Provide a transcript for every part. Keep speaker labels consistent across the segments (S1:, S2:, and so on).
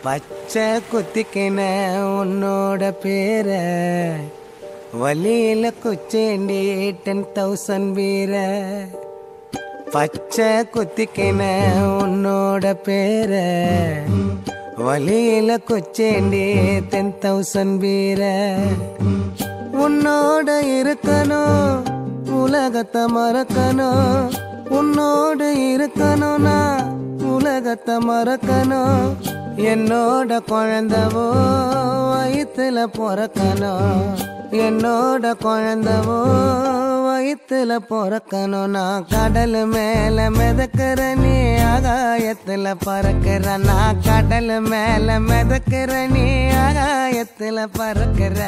S1: பச்சை குத்திக்கின உன்னோட பேர வலியில குச்சேண்டி 10,000 வீர. பச்சை குத்திக்கின உன்னோட பேர வலியில குச்சேண்டி 10,000 வீர. உன்னோட இருக்கணும் உலகத்தை மறக்கணும், உன்னோடு இருக்கணும்னா உலகத்தை மறக்கணும். என்னோட குழந்தவோ வயிற்றுல பிறக்கணும், என்னோட குழந்தவோ வயிற்றுல பிறக்கணும். நான் கடல் மேல மிதக்கிற நீ ஆகாயத்துல பறக்கிற, நான் கடல் மேல மிதக்கிற நீ ஆகாயத்துல பறக்கிற.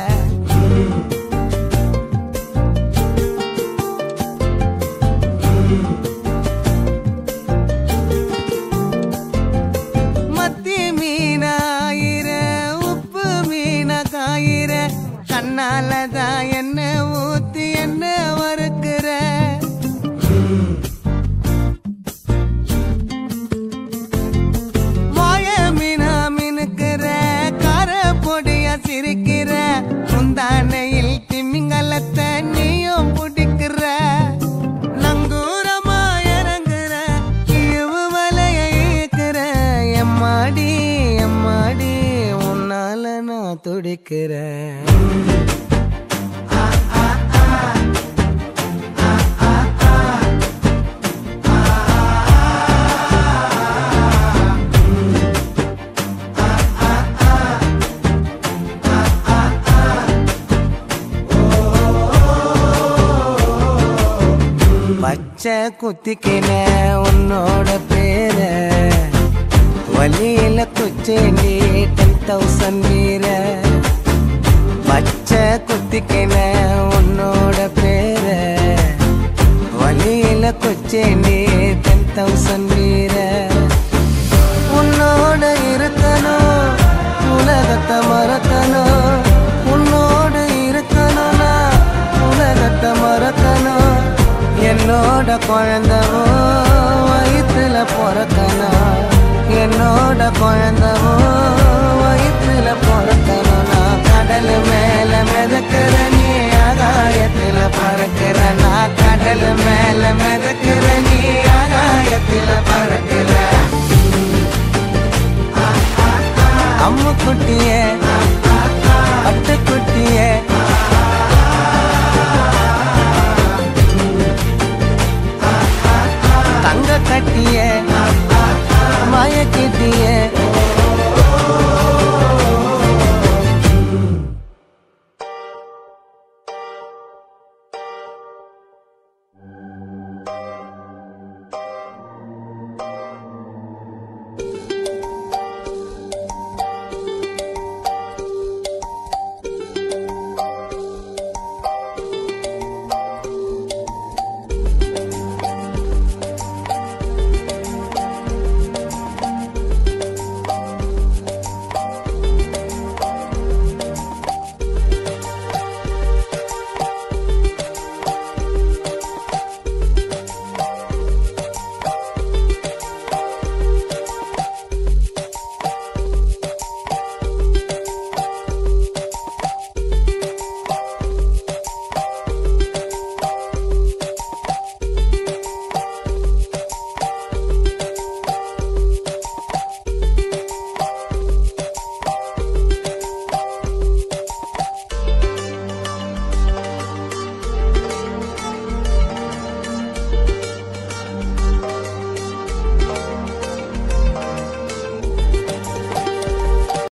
S1: கண்ணாலதான் என்ன ஊத்தி என்ன வறுக்கிற, வாய மீனா மினுக்கிற, கார பொடிய சிரிக்கிற, முந்தானையில் திமிங்கலத்தை நீயும் பிடிக்கிற. நங்கூரமா இறங்குற இவு வலைய இழுக்கிற, எம்மாடி எம்மாடி உன்னால நான் துடிக்கிறேன். பச்சை குத்திக்கின உன்னோட பேர வலியில குச்சேண்டி 10,000 வீர. பச்சை குத்திக்கின உன்னோட பேர வலியில குச்சேண்டி 10,000 வீர. உன்னோட இருக்கணும் உலகத்தை மறக்கணும், உன்னோடு இருக்கணும்னா உலகத்தை மறக்கணும். என்னோட குழந்தவோ வயிற்றுல பிறக்கணும், என்னோட குழந்தவோ வயிற்றுல பிறக்கணும். நான் கடல் மேல மிதக்கிற நீ ஆகாயத்துல பறக்கிற, நான் கடல் மேல மிதக்கிற நீ ஆகாயத்துல பறக்கிற. அம்மு குட்டியே பட்டு குட்டியே தங்க கட்டியே மயக்கிட்டியே.